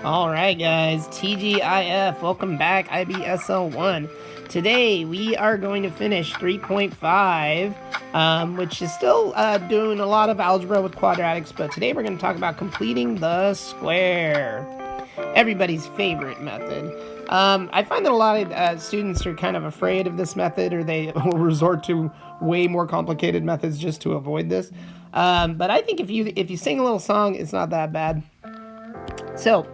Alright guys, TGIF, welcome back, IBSL1. Today we are going to finish 3.5, which is still doing a lot of algebra with quadratics, but today we're going to talk about completing the square. Everybody's favorite method. I find that a lot of students are kind of afraid of this method, or they will resort to way more complicated methods just to avoid this. But I think if you sing a little song, it's not that bad. So,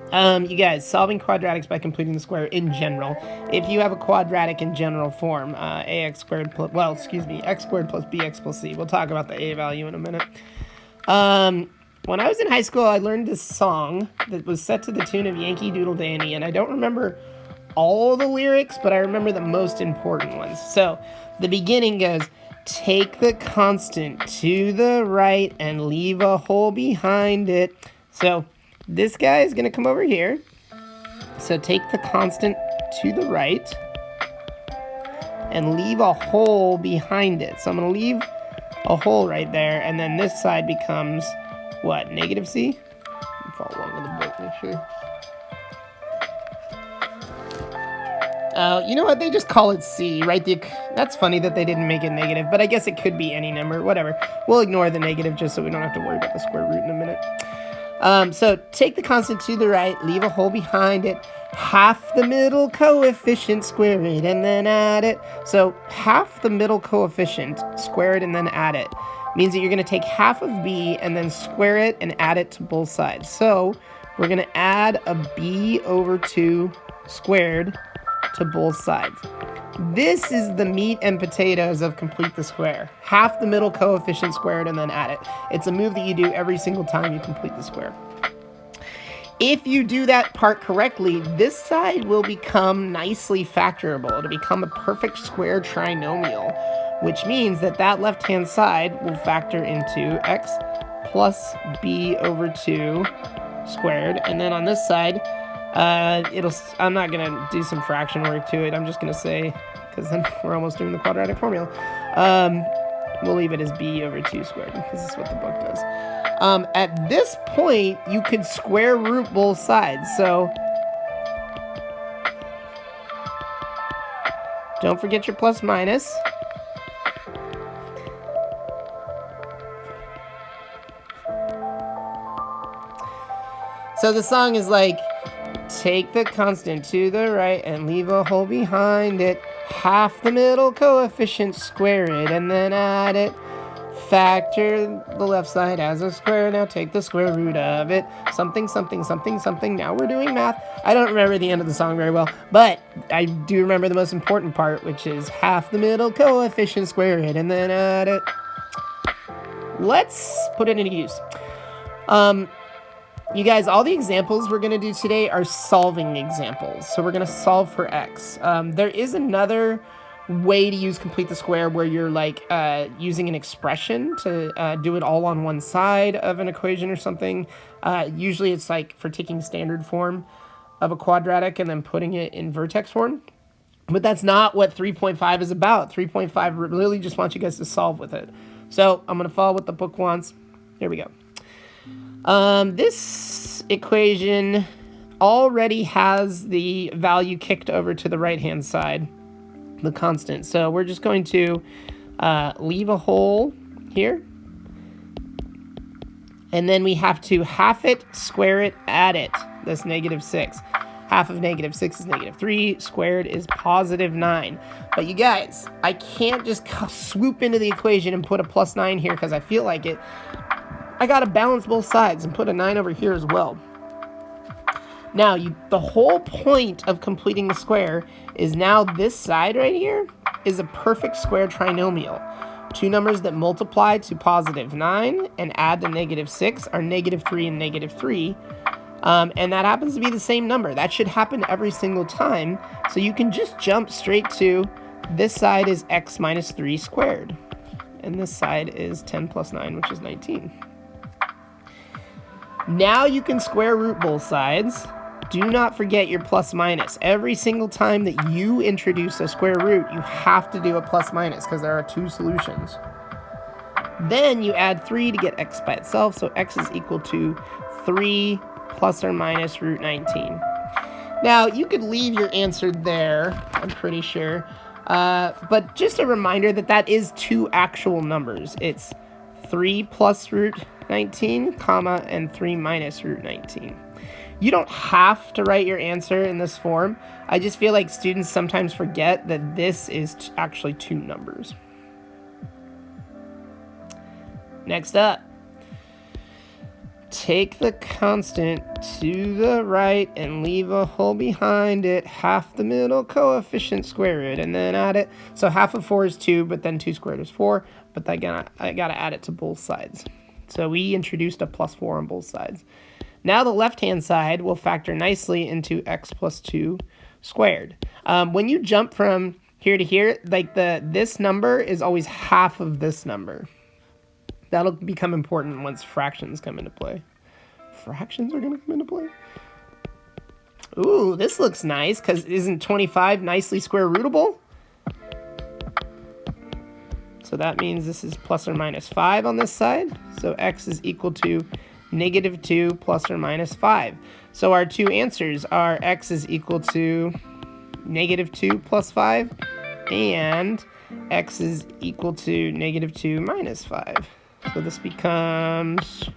you guys, solving quadratics by completing the square in general. If you have a quadratic in general form, x squared plus, x squared plus bx plus c. We'll talk about the a value in a minute. When I was in high school, I learned this song that was set to the tune of Yankee Doodle Dandy, and I don't remember all the lyrics, but I remember the most important ones. So, the beginning goes, take the constant to the right and leave a hole behind it. So, this guy is going to come over here. So take the constant to the right and leave a hole behind it. So I'm going to leave a hole right there, and then this side becomes, what, negative c? Follow along with the book, make sure. You know what? They just call it c, right? That's funny that they didn't make it negative, but I guess it could be any number, whatever. We'll ignore the negative just so we don't have to worry about the square root in a minute. So take the constant to the right, leave a hole behind it, half the middle coefficient, square it, and then add it. So half the middle coefficient, square it, and then add it, means that you're going to take half of b and then square it and add it to both sides. So we're going to add a b over 2 squared to both sides. This is the meat and potatoes of complete the square. Half the middle coefficient squared and then add it. It's a move that you do every single time you complete the square. If you do that part correctly, this side will become nicely factorable. It'll become a perfect square trinomial, which means that that left-hand side will factor into x plus b over 2 squared. And then on this side, I'm not going to do some fraction work to it. I'm just going to say, because then we're almost doing the quadratic formula. We'll leave it as b over 2 squared, because this is what the book does. At this point, you could square root both sides. So don't forget your plus minus. So the song is like, take the constant to the right and leave a hole behind it. Half the middle coefficient, square it, and then add it. Factor the left side as a square. Now take the square root of it. Something, something, something, something. Now we're doing math. I don't remember the end of the song very well, but I do remember the most important part, which is half the middle coefficient, square it, and then add it. Let's put it into use. You guys, all the examples we're going to do today are solving examples. So we're going to solve for x. There is another way to use complete the square where you're like using an expression to do it all on one side of an equation or something. Usually it's like for taking standard form of a quadratic and then putting it in vertex form. But that's not what 3.5 is about. 3.5 really just wants you guys to solve with it. So I'm going to follow what the book wants. Here we go. This equation already has the value kicked over to the right-hand side, the constant. So we're just going to leave a hole here. And then we have to half it, square it, add it. That's negative 6. Half of negative 6 is negative 3. Squared is positive 9. But you guys, I can't just swoop into the equation and put a plus 9 here because I feel like it. I got to balance both sides and put a 9 over here as well. Now, the whole point of completing the square is now this side right here is a perfect square trinomial. Two numbers that multiply to positive 9 and add to negative 6 are negative 3 and negative 3. And that happens to be the same number. That should happen every single time. So you can just jump straight to this side is x minus 3 squared. And this side is 10 plus 9, which is 19. Now you can square root both sides. Do not forget your plus minus. Every single time that you introduce a square root, you have to do a plus minus because there are two solutions. Then you add 3 to get x by itself, so x is equal to 3 plus or minus root 19. Now, you could leave your answer there, I'm pretty sure. But just a reminder that that is two actual numbers. It's 3 plus root 19, comma, and 3 minus root 19. You don't have to write your answer in this form. I just feel like students sometimes forget that this is actually two numbers. Next up, take the constant to the right and leave a hole behind it, half the middle coefficient, square root, and then add it. So half of 4 is 2, but then 2 squared is 4, but I gotta add it to both sides. So we introduced a plus 4 on both sides. Now the left-hand side will factor nicely into x plus 2 squared. When you jump from here to here, like this number is always half of this number. That'll become important once fractions come into play. Fractions are going to come into play? Ooh, this looks nice, because isn't 25 nicely square rootable? So that means this is plus or minus 5 on this side. So x is equal to negative 2 plus or minus 5. So our two answers are x is equal to negative 2 plus 5, and x is equal to negative 2 minus 5. So this becomes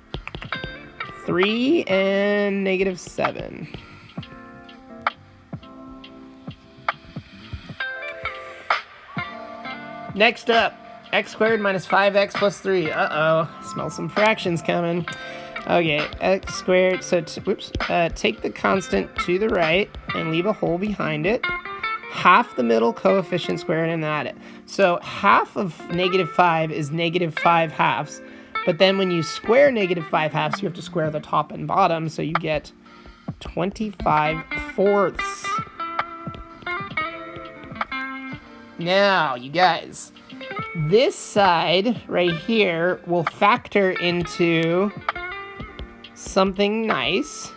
3 and negative 7. Next up, x squared minus 5x plus 3. Uh-oh, smell some fractions coming. Okay, x squared, so take the constant to the right and leave a hole behind it. Half the middle coefficient squared and add it. So half of negative 5 is negative 5 halves. But then when you square negative 5 halves, you have to square the top and bottom. So you get 25 fourths. Now, you guys, this side right here will factor into something nice.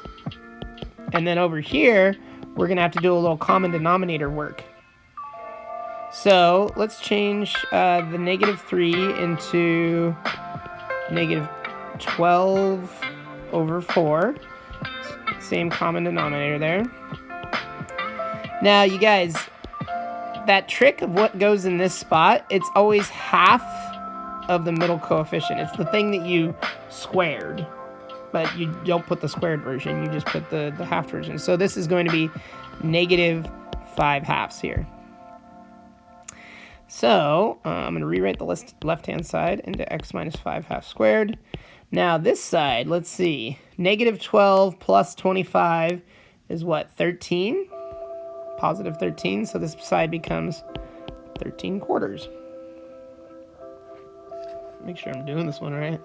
And then over here, we're going to have to do a little common denominator work. So let's change the negative 3 into negative 12 over 4. Same common denominator there. Now, you guys, that trick of what goes in this spot, it's always half of the middle coefficient. It's the thing that you squared. But you don't put the squared version, you just put the half version. So this is going to be negative 5 halves here. So I'm going to rewrite the left-hand side into x minus 5 halves squared. Now this side, let's see, negative 12 plus 25 is what, 13? Positive 13, so this side becomes 13 quarters. Make sure I'm doing this one right.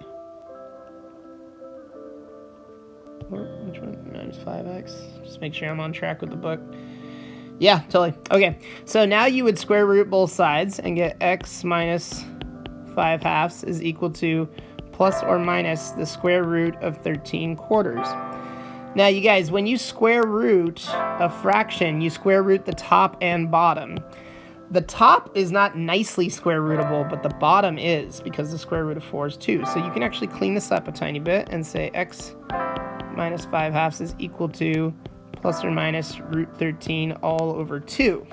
Which one? Minus 5x. Just make sure I'm on track with the book. Yeah, totally. Okay, so now you would square root both sides and get x minus 5 halves is equal to plus or minus the square root of 13 quarters. Now, you guys, when you square root a fraction, you square root the top and bottom. The top is not nicely square rootable, but the bottom is, because the square root of 4 is 2. So you can actually clean this up a tiny bit and say x minus 5 halves is equal to plus or minus root 13 all over 2.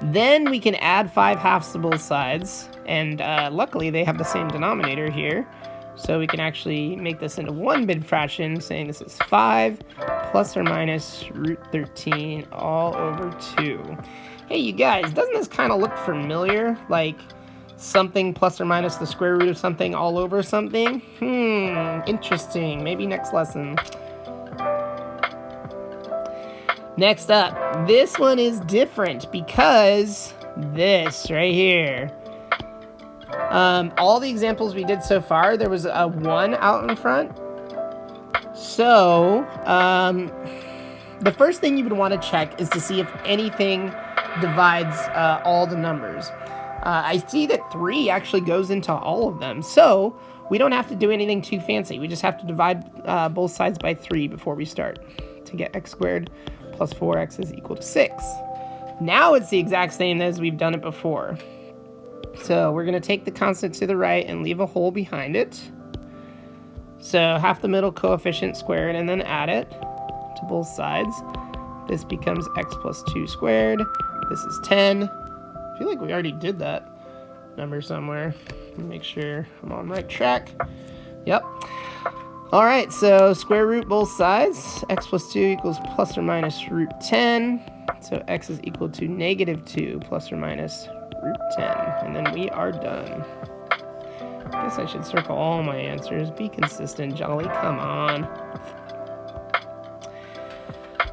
Then we can add 5 halves to both sides, and luckily they have the same denominator here. So we can actually make this into one big fraction, saying this is 5 plus or minus root 13 all over 2. Hey, you guys, doesn't this kind of look familiar? Like something plus or minus the square root of something all over something? Interesting. Maybe next lesson. Next up, this one is different because this right here. All the examples we did so far, there was a 1 out in front. So, the first thing you would want to check is to see if anything divides all the numbers. I see that 3 actually goes into all of them, so we don't have to do anything too fancy. We just have to divide both sides by 3 before we start to get x squared plus 4x is equal to 6. Now it's the exact same as we've done it before. So we're going to take the constant to the right and leave a hole behind it. So half the middle coefficient squared and then add it to both sides. This becomes x plus 2 squared. This is 10. I feel like we already did that number somewhere. Make sure I'm on the right track. Yep. All right, so square root both sides. X plus 2 equals plus or minus root 10. So x is equal to negative 2 plus or minus root 10. And then we are done. I guess I should circle all my answers. Be consistent, Jolly. Come on.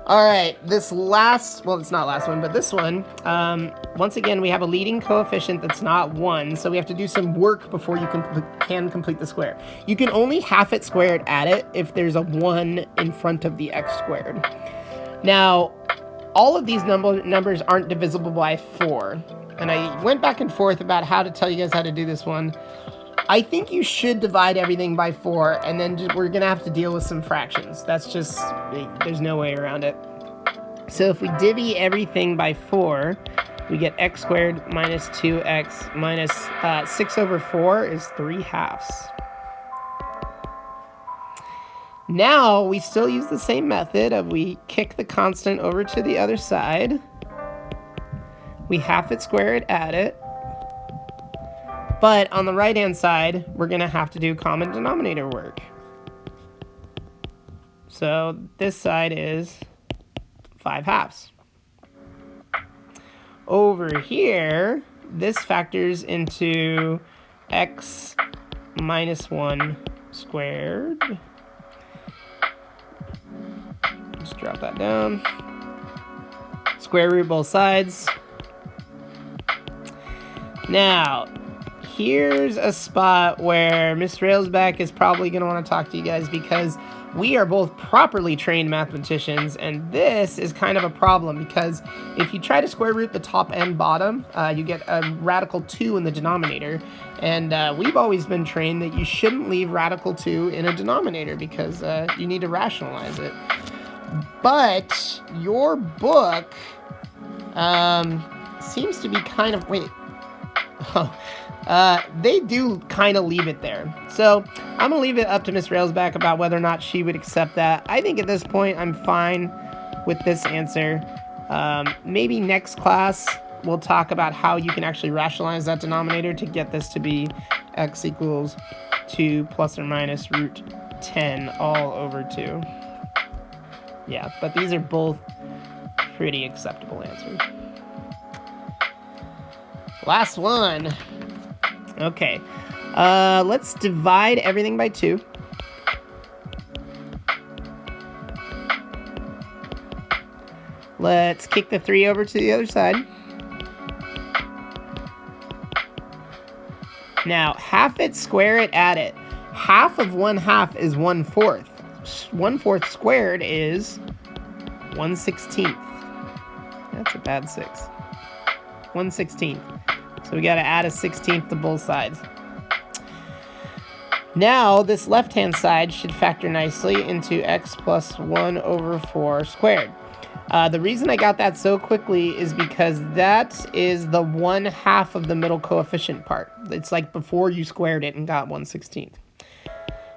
All right, this last, well, it's not last one, but this one, once again, we have a leading coefficient that's not 1, so we have to do some work before you can complete the square. You can only half it squared at it if there's a 1 in front of the x squared. Now, all of these numbers aren't divisible by 4, and I went back and forth about how to tell you guys how to do this one. I think you should divide everything by 4, and then we're going to have to deal with some fractions. That's just, there's no way around it. So if we divvy everything by 4, we get x squared minus 2x minus 6 over 4 is 3/2. Now we still use the same method of we kick the constant over to the other side. We half it, square it, add it. But on the right-hand side, we're going to have to do common denominator work. So this side is 5/2. Over here, this factors into x minus 1 squared. Just drop that down. Square root both sides. Now, here's a spot where Miss Railsback is probably going to want to talk to you guys because we are both properly trained mathematicians, and this is kind of a problem because if you try to square root the top and bottom, you get a radical 2 in the denominator, and we've always been trained that you shouldn't leave radical 2 in a denominator because you need to rationalize it. But your book seems to be kind of, wait, they do kind of leave it there. So I'm going to leave it up to Miss Railsback about whether or not she would accept that. I think at this point I'm fine with this answer. Maybe next class we'll talk about how you can actually rationalize that denominator to get this to be x equals 2 plus or minus root 10 all over 2. Yeah, but these are both pretty acceptable answers. Last one. Okay, let's divide everything by 2. Let's kick the 3 over to the other side. Now, half it, square it, add it. Half of 1/2 is 1/4. 1/4 squared is 1/16. That's a bad 6. 1/16. So we got to add a 16th to both sides. Now, this left-hand side should factor nicely into x plus 1 over 4 squared. The reason I got that so quickly is because that is the 1/2 of the middle coefficient part. It's like before you squared it and got 1/16.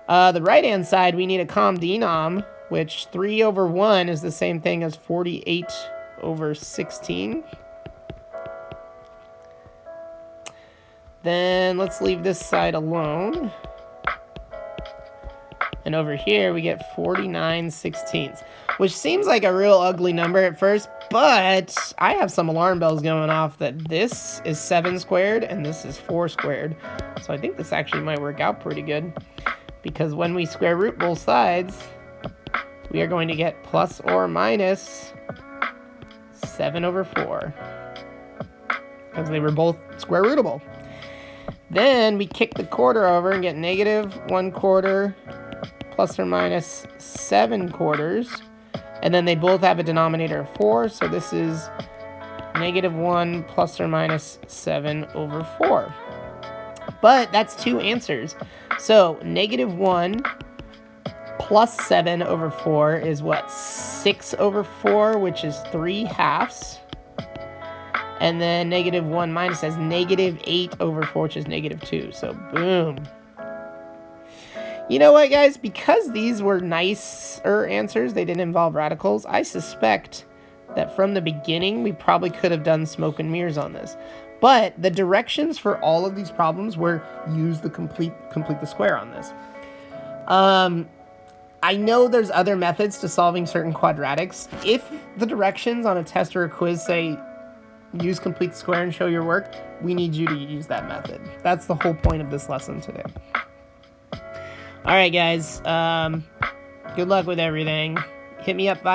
The right-hand side, we need a comm denom, which 3 over 1 is the same thing as 48 over 16. Then let's leave this side alone. And over here, we get 49/16, which seems like a real ugly number at first, but I have some alarm bells going off that this is 7 squared and this is 4 squared. So I think this actually might work out pretty good, because when we square root both sides, we are going to get plus or minus 7 over 4, because they were both square rootable. Then we kick the quarter over and get negative 1/4 plus or minus 7/4. And then they both have a denominator of 4. So this is negative 1 plus or minus 7 over 4. But that's 2 answers. So negative 1 plus 7 over 4 is what? 6 over 4, which is 3/2. And then negative 1 minus as negative 8 over 4, which is negative 2. So, boom. You know what, guys? Because these were nicer answers, they didn't involve radicals, I suspect that from the beginning, we probably could have done smoke and mirrors on this. But the directions for all of these problems were use the complete the square on this. I know there's other methods to solving certain quadratics. If the directions on a test or a quiz say use complete the square and show your work, we need you to use that method. That's the whole point of this lesson today. All right, guys. Good luck with everything. Hit me up via